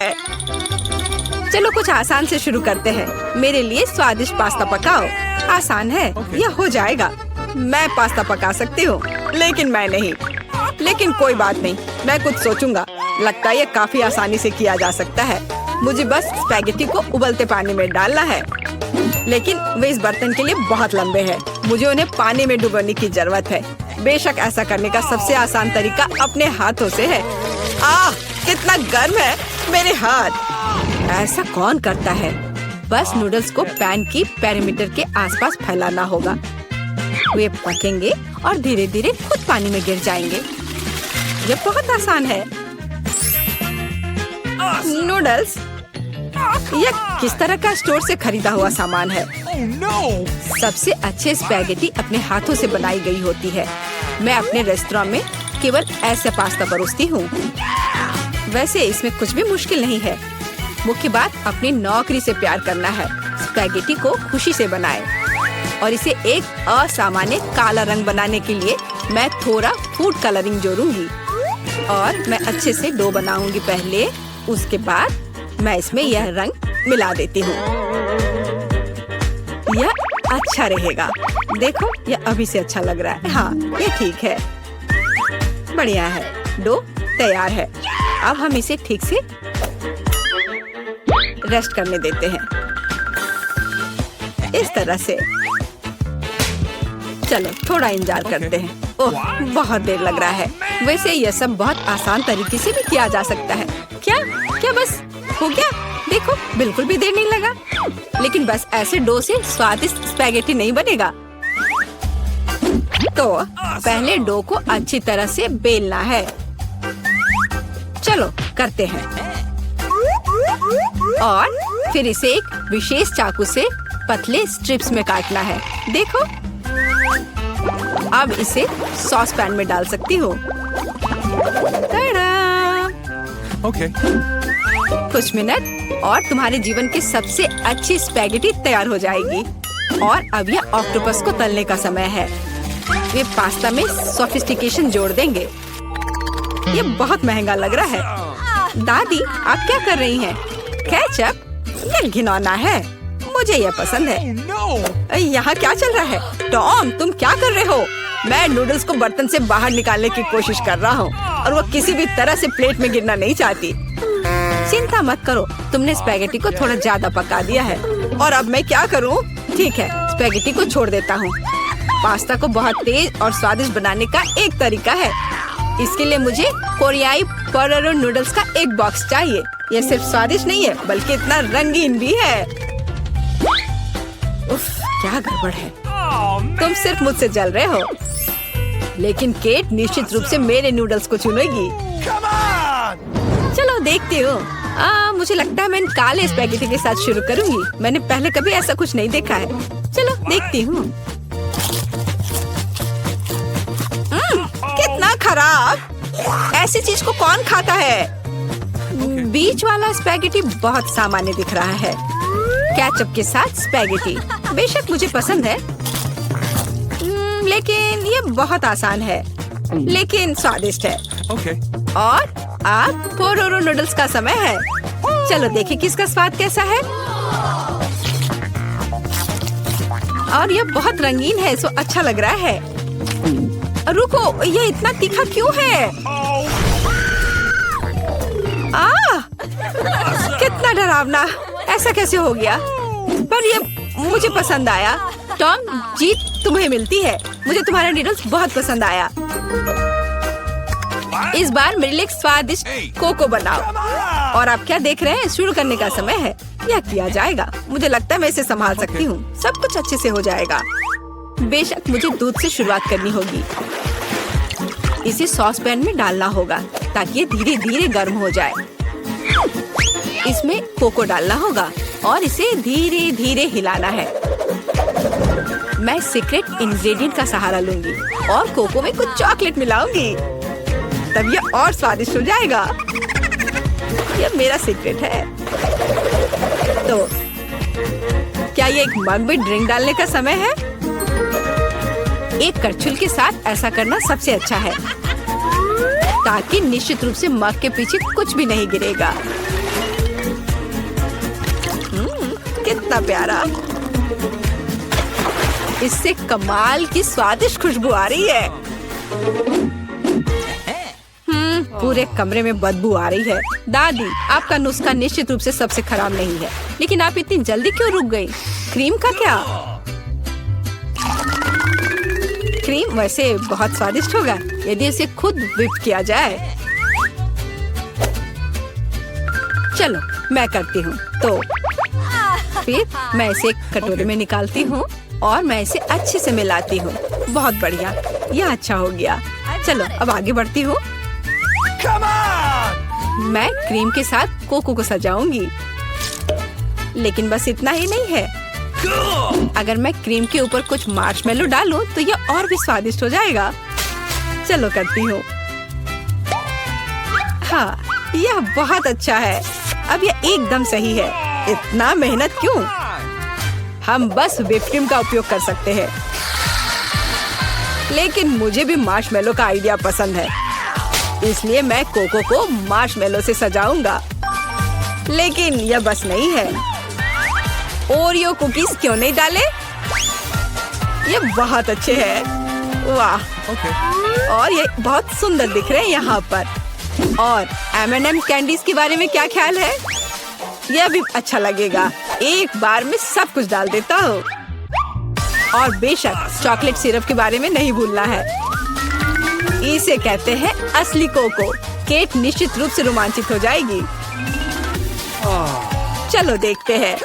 चलो कुछ आसान से शुरू करते हैं। मेरे लिए स्वादिष्ट पास्ता पकाओ। आसान है, यह हो जाएगा। मैं पास्ता पका सकती हूँ, लेकिन मैं नहीं। लेकिन कोई बात नहीं, मैं कुछ सोचूंगा। लगता है ये काफी आसानी से किया जा सकता है। मुझे बस स्पैगेटी को उबलते पानी में डालना है, लेकिन वे इस बर्तन के लिए बहुत लंबे हैं। मुझे उन्हें पानी में डुबोने की जरूरत है। बेशक ऐसा करने का सबसे आसान तरीका अपने हाथों से है। आह, कितना गर्म है मेरे हाथ। ऐसा कौन करता है? बस नूडल्स को पैन की पेरीमीटर के आसपास फैलाना होगा। वे पकेंगे और धीरे धीरे खुद पानी में गिर जाएंगे। यह बहुत आसान है। नूडल्स यह किस तरह का स्टोर से खरीदा हुआ सामान है? सबसे अच्छे स्पैगेटी अपने हाथों से बनाई गई होती है। मैं अपने रेस्टोरेंट में केवल ऐसे पास्ता परोसती हूँ। वैसे इसमें कुछ भी मुश्किल नहीं है। मुख्य बात अपनी नौकरी से प्यार करना है। स्पैगेटी को खुशी से बनाएं और इसे एक असामान्य काला रंग बनाने के लिए मैं थोड़ा फूड कलरिंग जोड़ूंगी और मैं अच्छे से डो बनाऊंगी पहले। उसके बाद मैं इसमें यह रंग मिला देती हूँ। यह अच्छा रहेगा। देखो, यह अभी से अच्छा लग रहा है। हाँ, ये ठीक है। बढ़िया है। डो तैयार है। अब हम इसे ठीक से रेस्ट करने देते हैं, इस तरह से। चलो थोड़ा इंतजार करते हैं। ओह, बहुत देर लग रहा है। वैसे यह सब बहुत आसान तरीके से भी किया जा सकता है। क्या बस हो गया? देखो, बिल्कुल भी देर नहीं लगा। लेकिन बस ऐसे डो से स्वादिष्ट स्पैगेटी नहीं बनेगा। तो पहले डो को अच्छी तरह से बेलना है। चलो करते हैं। और फिर इसे एक विशेष चाकू से पतले स्ट्रिप्स में काटना है। देखो, अब इसे सॉस पैन में डाल सकती हूँ। Okay. कुछ मिनट और तुम्हारे जीवन की सबसे अच्छी स्पैगेटी तैयार हो जाएगी। और अब यह ऑक्टोपस को तलने का समय है। वे पास्ता में सोफिस्टिकेशन जोड़ देंगे। ये बहुत महंगा लग रहा है। दादी, आप क्या कर रही हैं? केचप? ये घिनौना है। मुझे यह पसंद है। यहाँ क्या चल रहा है? टॉम, तुम क्या कर रहे हो? मैं नूडल्स को बर्तन से बाहर निकालने की कोशिश कर रहा हूँ और वो किसी भी तरह से प्लेट में गिरना नहीं चाहती। चिंता मत करो, तुमने स्पैगेटी को थोड़ा ज्यादा पका दिया है। और अब मैं क्या करूँ? ठीक है, स्पैगेटी को छोड़ देता हूँ। पास्ता को बहुत तेज और स्वादिष्ट बनाने का एक तरीका है। इसके लिए मुझे कोरियाई पोटेटो नूडल्स का एक बॉक्स चाहिए। यह सिर्फ स्वादिष्ट नहीं है, बल्कि इतना रंगीन भी है। उफ, क्या गड़बड़ है। तुम सिर्फ मुझसे जल रहे हो। लेकिन केट निश्चित रूप से मेरे नूडल्स को चुनेगी। चलो देखती हूँ। मुझे लगता है मैं काले स्पैगेटी के साथ शुरू करूँगी। मैंने पहले कभी ऐसा कुछ नहीं देखा है। चलो देखती हूँ। कितना खराब! ऐसी चीज को कौन खाता है? बीच वाला स्पैगेटी बहुत सामान्य दिख रहा है। केचप के साथ स्पैगेटी बेशक मुझे पसंद है, लेकिन ये बहुत आसान है, लेकिन स्वादिष्ट है। Okay. और अब पोटेटो नूडल्स का समय है। चलो देखें किसका स्वाद कैसा है। और ये बहुत रंगीन है, सो अच्छा लग रहा है। रुको, ये इतना तीखा क्यों है? कितना डरावना! ऐसा कैसे हो गया? पर ये मुझे पसंद आया। टॉम, जीत तुम्हें मिलती है। मुझे तुम्हारा नूडल्स बहुत पसंद आया। इस बार मेरे लिए एक स्वादिष्ट कोको बनाओ। और आप क्या देख रहे हैं? शुरू करने का समय है। यह किया जाएगा। मुझे लगता है मैं इसे संभाल सकती हूँ। सब कुछ अच्छे से हो जाएगा। बेशक मुझे दूध से शुरुआत करनी होगी। इसे सॉस पैन में डालना होगा ताकि ये धीरे धीरे गर्म हो जाए। इसमें कोको डालना होगा और इसे धीरे धीरे हिलाना है। मैं सीक्रेट इंग्रेडिएंट का सहारा लूंगी और कोको में कुछ चॉकलेट मिलाऊंगी। तब यह और स्वादिष्ट हो जाएगा। यह मेरा सीक्रेट है। तो क्या ये एक मग में ड्रिंक डालने का समय है? एक करछुल के साथ ऐसा करना सबसे अच्छा है ताकि निश्चित रूप से मग के पीछे कुछ भी नहीं गिरेगा। कितना प्यारा। इससे कमाल की स्वादिष्ट खुशबू आ रही है। पूरे कमरे में बदबू आ रही है। दादी, आपका नुस्खा निश्चित रूप से सबसे खराब नहीं है, लेकिन आप इतनी जल्दी क्यों रुक गई? क्रीम का क्या? क्रीम वैसे बहुत स्वादिष्ट होगा यदि इसे खुद व्हिप किया जाए। चलो मैं करती हूँ। तो फिर मैं इसे एक कटोरे में निकालती हूँ और मैं इसे अच्छे से मिलाती हूँ। बहुत बढ़िया, यह अच्छा हो गया। चलो अब आगे बढ़ती हूँ। मैं क्रीम के साथ कोको को सजाऊंगी, लेकिन बस इतना ही नहीं है। अगर मैं क्रीम के ऊपर कुछ मार्शमेलो डालूं तो यह और भी स्वादिष्ट हो जाएगा। चलो करती हूँ। हाँ, यह बहुत अच्छा है। अब यह एकदम सही है। इतना मेहनत क्यों? हम बस व्हिप क्रीम का उपयोग कर सकते हैं। लेकिन मुझे भी मार्शमेलो का आइडिया पसंद है, इसलिए मैं कोको को मार्शमेलो से सजाऊंगा। लेकिन यह बस नहीं है। ओरियो कुकीज क्यों नहीं डाले? ये बहुत अच्छे हैं। वाह, और ये बहुत सुंदर दिख रहे हैं यहाँ पर। और M&M कैंडीज के बारे में क्या ख्याल है? यह भी अच्छा लगेगा। एक बार में सब कुछ डाल देता हूँ। और बेशक चॉकलेट सिरप के बारे में नहीं भूलना है। इसे कहते हैं असली कोको। केट निश्चित रूप से रोमांचित हो जाएगी। चलो देखते हैं।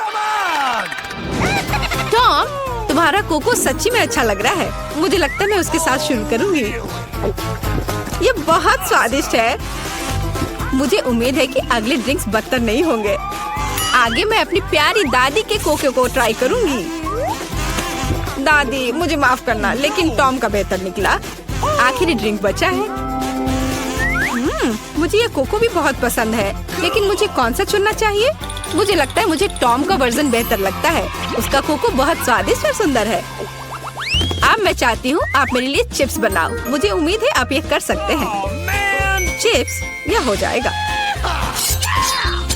टॉम, तुम्हारा कोको सच्ची में अच्छा लग रहा है। मुझे लगता है मैं उसके साथ शुरू करूंगी। ये बहुत स्वादिष्ट है। मुझे उम्मीद है कि अगले ड्रिंक्स बदतर नहीं होंगे। आगे मैं अपनी प्यारी दादी के कोको को ट्राई करूंगी। दादी, मुझे माफ करना, लेकिन टॉम का बेहतर निकला। आखिरी ड्रिंक बचा है। मुझे ये कोको भी बहुत पसंद है, लेकिन मुझे कौन सा चुनना चाहिए? मुझे लगता है मुझे टॉम का वर्जन बेहतर लगता है। उसका कोको बहुत स्वादिष्ट और सुंदर है। अब मैं चाहती हूँ आप मेरे लिए चिप्स बनाओ। मुझे उम्मीद है आप ये कर सकते हैं। चिप्स, यह हो जाएगा।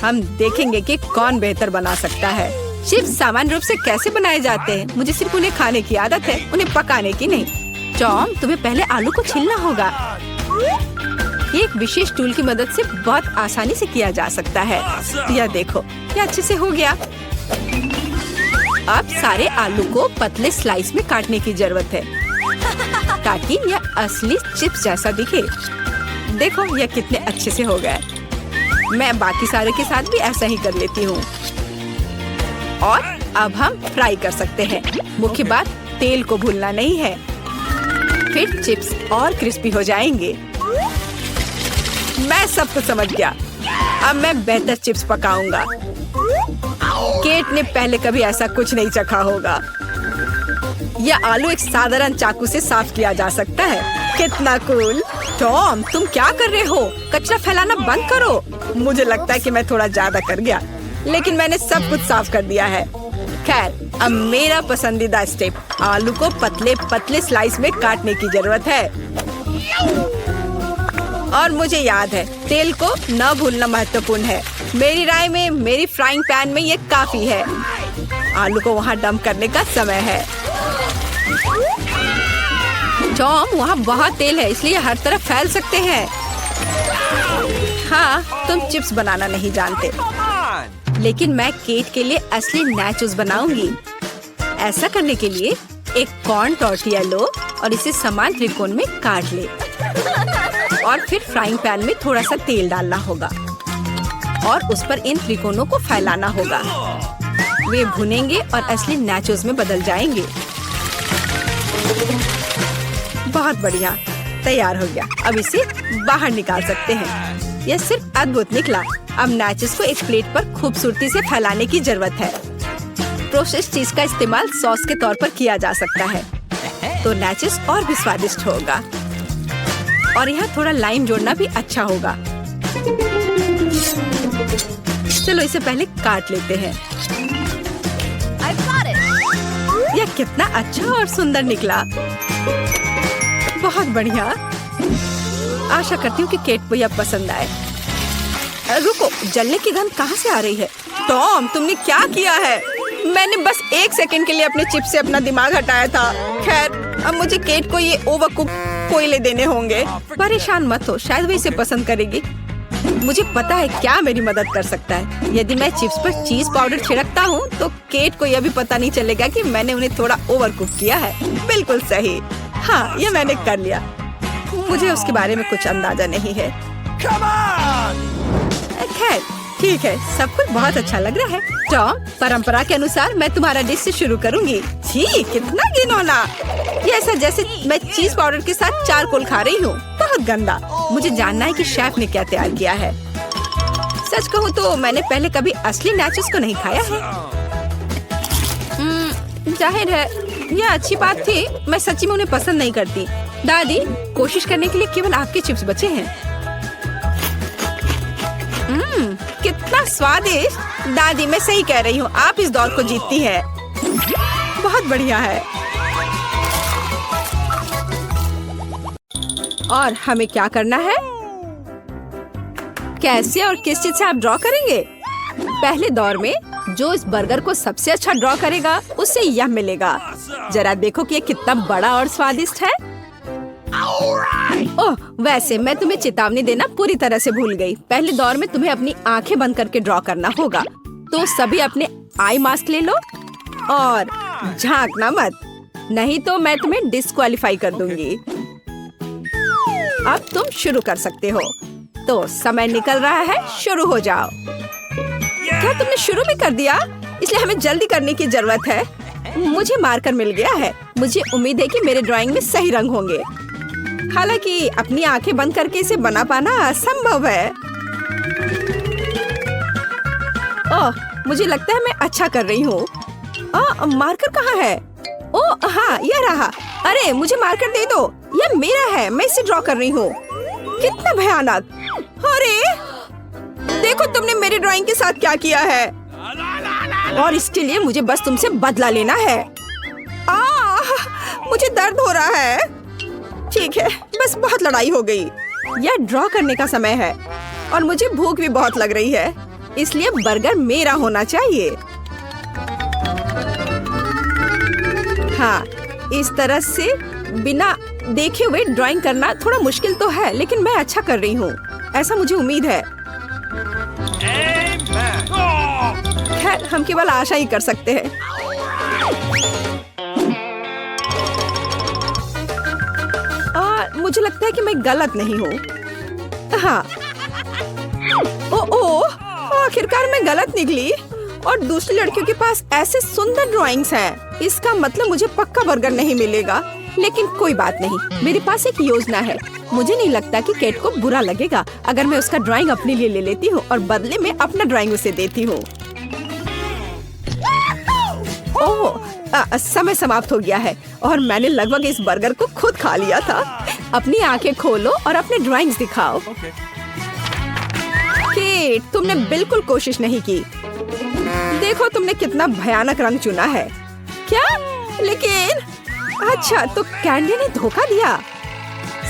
हम देखेंगे कि कौन बेहतर बना सकता है। चिप्स सामान्य रूप से कैसे बनाए जाते हैं? मुझे सिर्फ उन्हें खाने की आदत है, उन्हें पकाने की नहीं। टॉम, तुम्हें पहले आलू को छीलना होगा। ये एक विशेष टूल की मदद से बहुत आसानी से किया जा सकता है। यह देखो, यह अच्छे से हो गया। अब सारे आलू को पतले स्लाइस में काटने की जरूरत है, ताकि यह असली चिप्स जैसा दिखे। देखो यह कितने अच्छे से हो गए। मैं बाकी सारे के साथ भी ऐसा ही कर लेती हूँ। और अब हम फ्राई कर सकते हैं। मुख्य बात, तेल को भूलना नहीं है। फिर चिप्स और क्रिस्पी हो जाएंगे। मैं सब कुछ समझ गया। अब मैं बेहतर चिप्स पकाऊंगा। केट ने पहले कभी ऐसा कुछ नहीं चखा होगा। यह आलू एक साधारण चाकू से साफ किया जा सकता है। कितना कूल। टॉम, तुम क्या कर रहे हो? कचरा फैलाना बंद करो। मुझे लगता है कि मैं थोड़ा ज्यादा कर गया, लेकिन मैंने सब कुछ साफ कर दिया है। खैर, अब मेरा पसंदीदा स्टेप, आलू को पतले पतले स्लाइस में काटने की जरूरत है। और मुझे याद है, तेल को न भूलना महत्वपूर्ण है। मेरी राय में मेरी फ्राइंग पैन में ये काफी है। आलू को वहाँ डंप करने का समय है। टॉम, वहाँ बहुत तेल है, इसलिए हर तरफ फैल सकते हैं। हाँ, तुम चिप्स बनाना नहीं जानते, लेकिन मैं केट के लिए असली नाचोस बनाऊंगी। ऐसा करने के लिए एक कॉर्न टॉर्टिया लो और इसे समान त्रिकोण में काट ले। और फिर फ्राइंग पैन में थोड़ा सा तेल डालना होगा और उस पर इन त्रिकोणों को फैलाना होगा। वे भुनेंगे और असली नाचोस में बदल जाएंगे। बहुत बढ़िया, तैयार हो गया। अब इसे बाहर निकाल सकते हैं। यह सिर्फ अद्भुत निकला। अब नाचोस को एक प्लेट पर खूबसूरती से फैलाने की जरूरत है। प्रोसेस्ड चीज का इस्तेमाल सॉस के तौर पर किया जा सकता है, तो नाचोस और भी स्वादिष्ट होगा। और यहाँ थोड़ा लाइम जोड़ना भी अच्छा होगा। चलो इसे पहले काट लेते हैं। यह कितना अच्छा और सुंदर निकला। बहुत बढ़िया। आशा करती हूँ कि केट को यह पसंद आए। रुको, जलने की गंध कहाँ से आ रही है? टॉम, तुमने क्या किया है? मैंने बस 1 सेकंड के लिए अपने चिप्स से अपना दिमाग हटाया था। खैर, अब मुझे केट को ये ओवरकुक कोयले देने होंगे। परेशान मत हो, शायद वो इसे पसंद करेगी। मुझे पता है क्या मेरी मदद कर सकता है। यदि मैं चिप्स पर चीज पाउडर छिड़कता हूँ तो केट को यह भी पता नहीं चलेगा कि मैंने उन्हें थोड़ा ओवरकुक किया है। बिल्कुल सही। हाँ, ये मैंने कर लिया। मुझे उसके बारे में कुछ अंदाजा नहीं है। खैर, ठीक है, सब कुछ बहुत अच्छा लग रहा है। टॉम, परंपरा के अनुसार मैं तुम्हारा डिश से शुरू करूंगी। छी, कितना घिनौना! ये ऐसा जैसे मैं चीज पाउडर के साथ चारकोल खा रही हूँ। बहुत गंदा। मुझे जानना है कि शेफ ने क्या तैयार किया है। सच कहूँ तो मैंने पहले कभी असली नाचोस को नहीं खाया है। जाहिर है, यह अच्छी बात थी। मैं सच्ची में उन्हें पसंद नहीं करती। दादी, कोशिश करने के लिए केवल आपके चिप्स बचे हैं। कितना स्वादिष्ट! दादी, मैं सही कह रही हूँ, आप इस दौर को जीतती हैं। बहुत बढ़िया है। और हमें क्या करना है? कैसे और किस चीज से आप ड्रॉ करेंगे? पहले दौर में जो इस बर्गर को सबसे अच्छा ड्रॉ करेगा उसे यह मिलेगा। जरा देखो कि ये कितना बड़ा और स्वादिष्ट है। ओह, वैसे मैं तुम्हें चेतावनी देना पूरी तरह से भूल गई। पहले दौर में तुम्हें अपनी आंखें बंद करके ड्रॉ करना होगा। तो सभी अपने आई मास्क ले लो और झांकना मत, नहीं तो मैं तुम्हें डिस्क्वालीफाई कर दूंगी। अब तुम शुरू कर सकते हो। तो समय निकल रहा है, शुरू हो जाओ। क्या तुमने शुरू भी कर दिया? इसलिए हमें जल्दी करने की जरूरत है। मुझे मार्कर मिल गया है। मुझे उम्मीद है कि मेरे ड्राइंग में सही रंग होंगे। हालांकि अपनी आंखें बंद करके इसे बना पाना असंभव है। ओह, मुझे लगता है मैं अच्छा कर रही हूँ। मार्कर कहाँ है? ओह हाँ, यह रहा। अरे, मुझे मार्कर दे दो। यह मेरा है, मैं इसे ड्रॉ कर रही हूँ। कितना भयानक! अरे, देखो तुमने मेरी ड्राइंग के साथ क्या किया है। और इसके लिए मुझे बस तुमसे बदला लेना है। मुझे दर्द हो रहा है। ठीक है, बस बहुत लड़ाई हो गई। यह ड्रॉ करने का समय है और मुझे भूख भी बहुत लग रही है, इसलिए बर्गर मेरा होना चाहिए। हाँ, इस तरह से बिना देखे हुए ड्राइंग करना थोड़ा मुश्किल तो है, लेकिन मैं अच्छा कर रही हूँ, ऐसा मुझे उम्मीद है। खैर, हम केवल आशा ही कर सकते हैं। मुझे लगता है कि मैं गलत नहीं हूँ। हाँ, आखिरकार मैं गलत निकली और दूसरी लड़कियों के पास ऐसे सुंदर ड्राइंग्स हैं। इसका मतलब मुझे पक्का बर्गर नहीं मिलेगा, लेकिन कोई बात नहीं, मेरे पास एक योजना है। मुझे नहीं लगता कि केट को बुरा लगेगा अगर मैं उसका ड्राइंग अपने लिए ले लेती हूँ और बदले में अपना ड्राइंग उसे देती हूँ। समय समाप्त हो गया है और मैंने लगभग इस बर्गर को खुद खा लिया था। अपनी आंखें खोलो और अपने ड्राइंग्स दिखाओ। केट, तुमने बिल्कुल कोशिश नहीं की। देखो तुमने कितना भयानक रंग चुना है। क्या? लेकिन अच्छा, तो कैंडी ने धोखा दिया।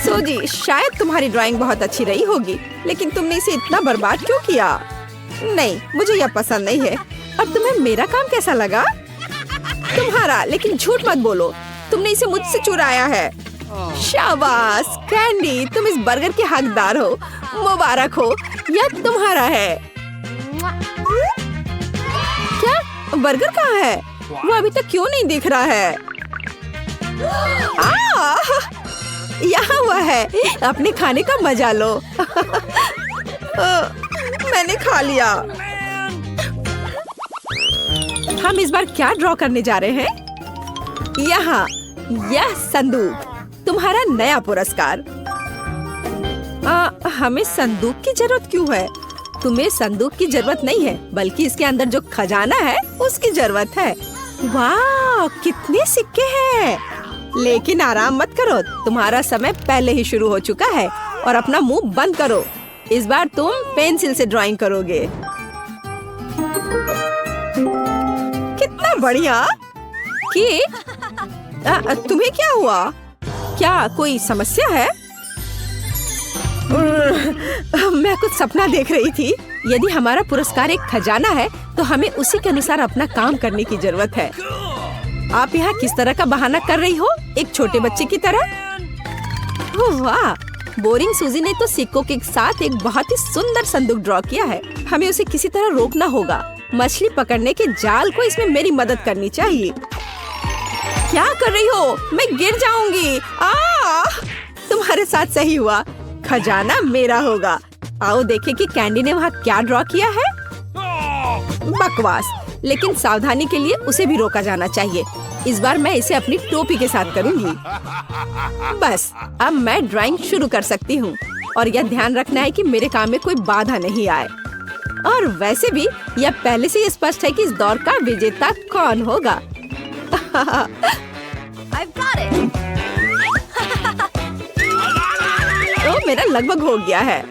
सोजी, शायद तुम्हारी ड्राइंग बहुत अच्छी रही होगी, लेकिन तुमने इसे इतना बर्बाद क्यों किया? नहीं, मुझे यह पसंद नहीं है। अब तुम्हें मेरा काम कैसा लगा? तुम्हारा, लेकिन झूठ मत बोलो, तुमने इसे मुझसे चुराया है। शाबाश कैंडी, तुम इस बर्गर के हकदार हो। मुबारक हो, यह तुम्हारा है। क्या? बर्गर कहाँ है? वो अभी तक क्यों नहीं दिख रहा है? यहाँ हुआ है। अपने खाने का मजा लो। मैंने खा लिया। हम इस बार क्या ड्रॉ करने जा रहे हैं? यहाँ, यह संदूक, तुम्हारा नया पुरस्कार। हमें संदूक की जरूरत क्यों है? तुम्हें संदूक की जरूरत नहीं है, बल्कि इसके अंदर जो खजाना है उसकी जरूरत है। वाह, कितने सिक्के हैं! लेकिन आराम मत करो, तुम्हारा समय पहले ही शुरू हो चुका है और अपना मुंह बंद करो। इस बार तुम पेंसिल से ड्राइंग करोगे। कितना बढ़िया! कि तुम्हें क्या हुआ? क्या कोई समस्या है? मैं कुछ सपना देख रही थी। यदि हमारा पुरस्कार एक खजाना है तो हमें उसी के अनुसार अपना काम करने की जरूरत है। आप यहाँ किस तरह का बहाना कर रही हो, एक छोटे बच्चे की तरह? ओह वाह, बोरिंग सूजी ने तो सिक्कों के साथ एक बहुत ही सुंदर संदूक ड्रॉ किया है। हमें उसे किसी तरह रोकना होगा। मछली पकड़ने के जाल को इसमें मेरी मदद करनी चाहिए। क्या कर रही हो? मैं गिर जाऊंगी। तुम्हारे साथ सही हुआ, खजाना मेरा होगा। आओ देखें कि कैंडी ने वहाँ क्या ड्रॉ किया है। बकवास, लेकिन सावधानी के लिए उसे भी रोका जाना चाहिए। इस बार मैं इसे अपनी टोपी के साथ करूंगी। बस अब मैं ड्राइंग शुरू कर सकती हूँ और यह ध्यान रखना है कि मेरे काम में कोई बाधा नहीं आए। और वैसे भी यह पहले से ही स्पष्ट है कि इस दौर का विजेता कौन होगा। तो मेरा लगभग हो गया है।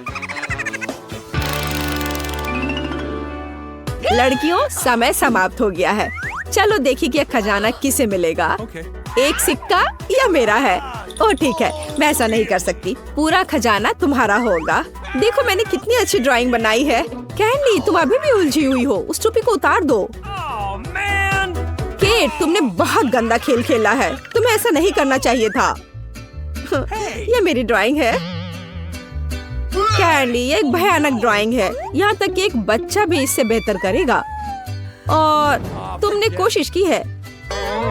लड़कियों, समय समाप्त हो गया है। चलो देखिए कि यह खजाना किसे मिलेगा। Okay. एक सिक्का या मेरा है? ओह ठीक है, मैं ऐसा नहीं कर सकती। पूरा खजाना तुम्हारा होगा। देखो मैंने कितनी अच्छी ड्राइंग बनाई है। कैंडी, तुम अभी भी उलझी हुई हो, उस टोपी को उतार दो। केट, तुमने बहुत गंदा खेल खेला है। तुम्हें ऐसा नहीं करना चाहिए था। ये मेरी ड्राइंग है। कैंडी, ये एक भयानक ड्राइंग है। यहाँ तक कि एक बच्चा भी इससे बेहतर करेगा। और तुमने कोशिश की है,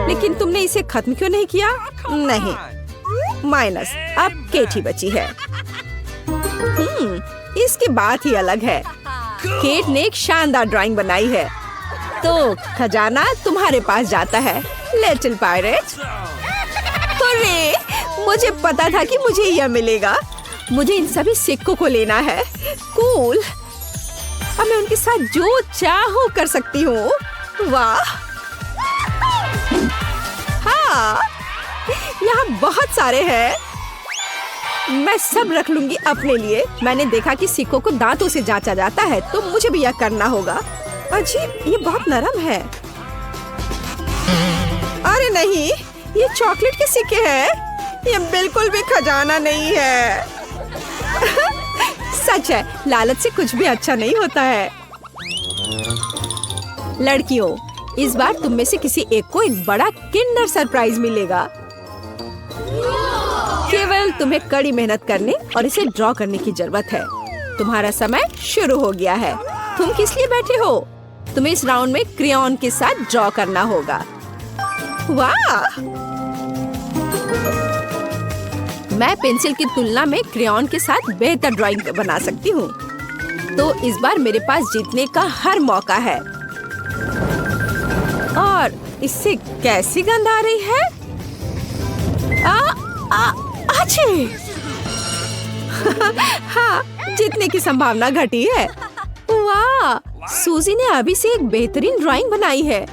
लेकिन तुमने इसे खत्म क्यों नहीं किया? नहीं, माइनस। अब केट ही बची है। इसकी बात ही अलग है। केट ने एक शानदार ड्राइंग बनाई है, तो खजाना तुम्हारे पास जाता है, लिटिल पायरेट। अरे, मुझे पता था कि मुझे यह मिलेगा। मुझे इन सभी सिक्कों को लेना है। कूल, अब मैं उनके साथ जो चाहूँ कर सकती हूँ। वाह, हाँ, यहाँ बहुत सारे हैं। मैं सब रख लूंगी अपने लिए। मैंने देखा कि सिक्कों को दांतों से जांचा जाता है, तो मुझे भी यह करना होगा। अजीब, ये बहुत नरम है। अरे नहीं, ये चॉकलेट के सिक्के हैं। ये बिल्कुल भी खजाना नहीं है। सच है, लालच से कुछ भी अच्छा नहीं होता है। लड़कियों, इस बार तुम में से किसी एक को एक बड़ा किंडर सरप्राइज मिलेगा। केवल तुम्हें कड़ी मेहनत करने और इसे ड्रॉ करने की जरूरत है। तुम्हारा समय शुरू हो गया है। तुम किस लिए बैठे हो? तुम्हें इस राउंड में क्रेयॉन के साथ ड्रॉ करना होगा। वाह, मैं पेंसिल की तुलना में क्रेयॉन के साथ बेहतर ड्राइंग बना सकती हूँ। तो इस बार मेरे पास जीतने का हर मौका है। और इससे कैसी गंध आ रही है? हाँ, जीतने की संभावना घटी है। वाह, सूजी ने अभी से एक बेहतरीन ड्राइंग बनाई है,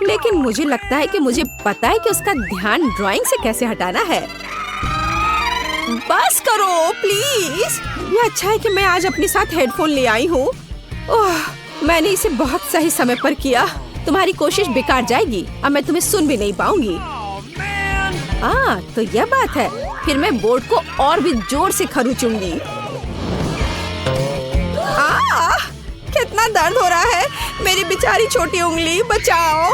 लेकिन मुझे लगता है कि मुझे पता है कि उसका ध्यान ड्राइंग से कैसे हटाना है। बस करो प्लीज। ये अच्छा है कि मैं आज अपने साथ हेडफोन ले आई हूँ। मैंने इसे बहुत सही समय पर किया। तुम्हारी कोशिश बेकार जाएगी। अब मैं तुम्हें सुन भी नहीं पाऊंगी। तो यह बात है। फिर मैं बोर्ड को और भी जोर से खरोचूंगी। कितना दर्द हो रहा है। मेरी बेचारी छोटी उंगली, बचाओ।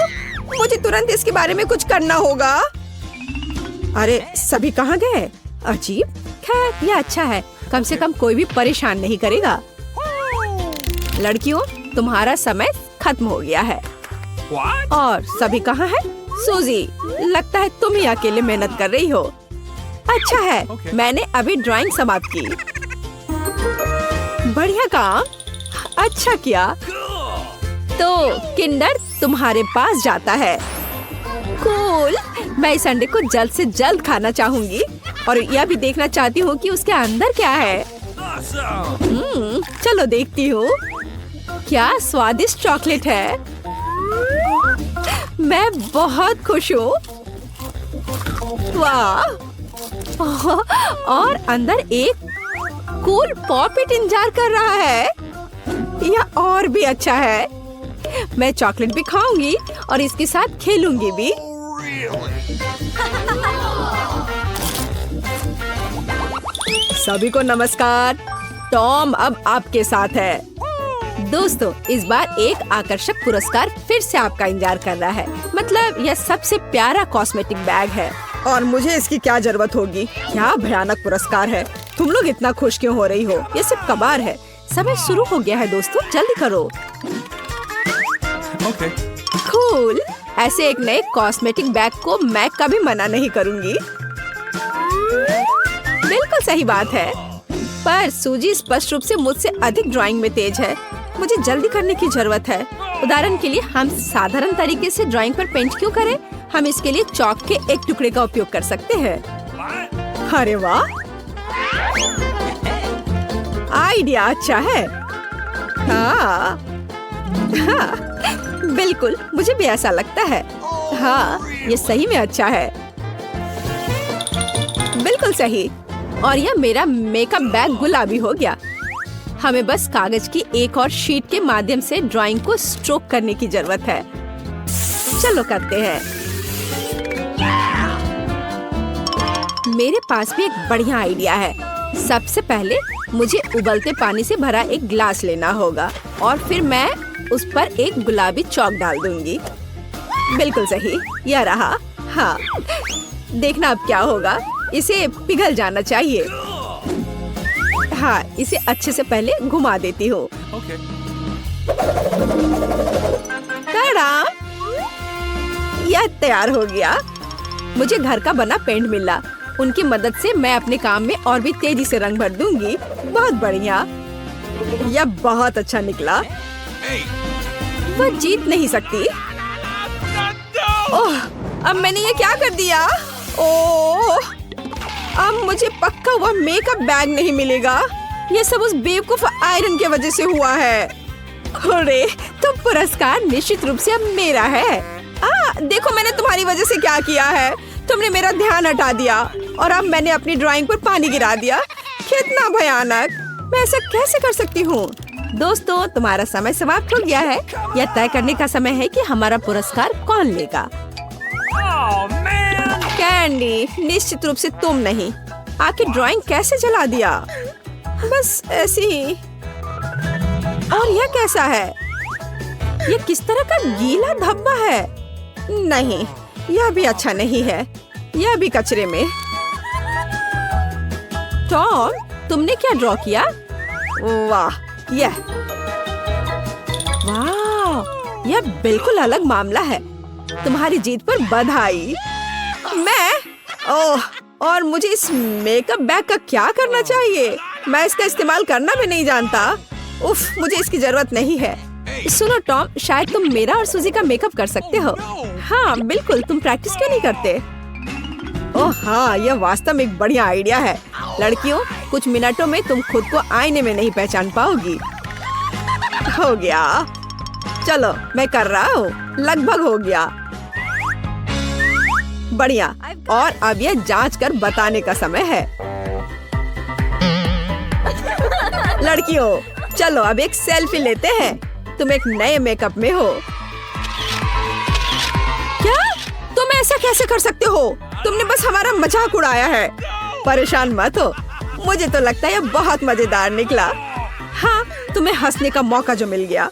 मुझे तुरंत इसके बारे में कुछ करना होगा। अरे, सभी कहाँ गए? अजीब। खैर, यह अच्छा है। कम से कम कोई भी परेशान नहीं करेगा। लड़कियों, तुम्हारा समय खत्म हो गया है। और सभी कहाँ है? सूजी, लगता है तुम ही अकेले मेहनत कर रही हो। अच्छा है, मैंने अभी ड्राइंग समाप्त की। बढ़िया काम, अच्छा किया। तो किंडर तुम्हारे पास जाता है। कूल, मैं इस अंडे को जल्द से जल्द खाना चाहूंगी और यह भी देखना चाहती हूँ कि उसके अंदर क्या है। चलो देखती हूँ। क्या स्वादिष्ट चॉकलेट है। मैं बहुत खुश हूँ। वाह, और अंदर एक कूल पॉपिट इंतजार कर रहा है। यह और भी अच्छा है। मैं चॉकलेट भी खाऊंगी और इसके साथ खेलूंगी भी। सभी को नमस्कार। टॉम अब आपके साथ है। दोस्तों, इस बार एक आकर्षक पुरस्कार फिर से आपका इंतजार कर रहा है। मतलब यह सबसे प्यारा कॉस्मेटिक बैग है और मुझे इसकी क्या जरूरत होगी। क्या भयानक पुरस्कार है। तुम लोग इतना खुश क्यों हो रही हो? ये सिर्फ कबार है। समय शुरू हो गया है दोस्तों, जल्दी करो। Okay. कूल। ऐसे एक नए कॉस्मेटिक बैग को मैं कभी मना नहीं करूंगी। बिल्कुल सही बात है। पर सूजी स्पष्ट रूप से मुझसे अधिक ड्राइंग में तेज है। मुझे जल्दी करने की जरूरत है। उदाहरण के लिए हम साधारण तरीके से ड्राइंग पर पेंट क्यों करें? हम इसके लिए चॉक के एक टुकड़े का उपयोग कर सकते हैं। अरे वाह, आइडिया अच्छा है। हाँ, बिल्कुल, मुझे भी ऐसा लगता है। हाँ, ये सही में अच्छा है। बिल्कुल सही। और यह मेरा मेकअप बैग गुलाबी हो गया। हमें बस कागज की एक और शीट के माध्यम से ड्राइंग को स्ट्रोक करने की जरूरत है। चलो करते हैं। मेरे पास भी एक बढ़िया आइडिया है। सबसे पहले मुझे उबलते पानी से भरा एक ग्लास लेना होगा और फिर मैं उस पर एक गुलाबी चॉक डाल दूंगी। बिल्कुल सही, यह रहा। हाँ, देखना अब क्या होगा। इसे पिघल जाना चाहिए। हाँ, इसे अच्छे से पहले घुमा देती हूँ। Okay. टाडा! यह तैयार हो गया। मुझे घर का बना पेंट मिला। उनकी मदद से मैं अपने काम में और भी तेजी से रंग भर दूंगी। बहुत बढ़िया। यह बहुत अच्छा निकला। Hey. वह जीत नहीं सकती। ओह, अब मैंने ये क्या कर दिया? ओह, अब मुझे पक्का वह मेकअप बैग नहीं मिलेगा। ये सब उस बेवकूफ आयरन के वजह से हुआ है। अरे, तो पुरस्कार निश्चित रूप से अब मेरा है। देखो मैंने तुम्हारी वजह से क्या किया है। तुमने मेरा ध्यान हटा दिया और अब मैंने अपनी ड्राइंग पर पानी गिरा दिया। कितना भयानक। मैं ऐसा कैसे कर सकती हूँ? दोस्तों, तुम्हारा समय समाप्त हो गया है। यह तय करने का समय है कि हमारा पुरस्कार कौन लेगा। Oh man. कैंडी, निश्चित रूप से तुम नहीं। आखिर ड्राइंग कैसे जला दिया? बस ऐसे ही। और यह कैसा है? यह किस तरह का गीला धब्बा है? नहीं, यह भी अच्छा नहीं है। यह भी कचरे में। टॉम, तुमने क्या ड्रॉ किया? वाह, यह बिल्कुल अलग मामला है। तुम्हारी जीत पर बधाई। मैं? ओह, और मुझे इस मेकअप बैग का क्या करना चाहिए? मैं इसका इस्तेमाल करना भी नहीं जानता। उफ, मुझे इसकी जरूरत नहीं है। सुनो टॉम, शायद तुम मेरा और सूजी का मेकअप कर सकते हो। हाँ बिल्कुल, तुम प्रैक्टिस क्यों नहीं करते? ओह हाँ, यह वास्तव में एक बढ़िया आइडिया है। लड़कियों, कुछ मिनटों में तुम खुद को आईने में नहीं पहचान पाओगी। हो गया। चलो, मैं कर रहा हूँ। लगभग हो गया। बढ़िया। और अब यह जांच कर बताने का समय है। लड़कियों, चलो अब एक सेल्फी लेते हैं। तुम एक नए मेकअप में हो। क्या? तुम ऐसा कैसे कर सकते हो? तुमने बस हमारा मजाक उड़ाया है। परेशान मत हो, मुझे तो लगता है यह बहुत मजेदार निकला। हाँ, तुम्हें हंसने का मौका जो मिल गया।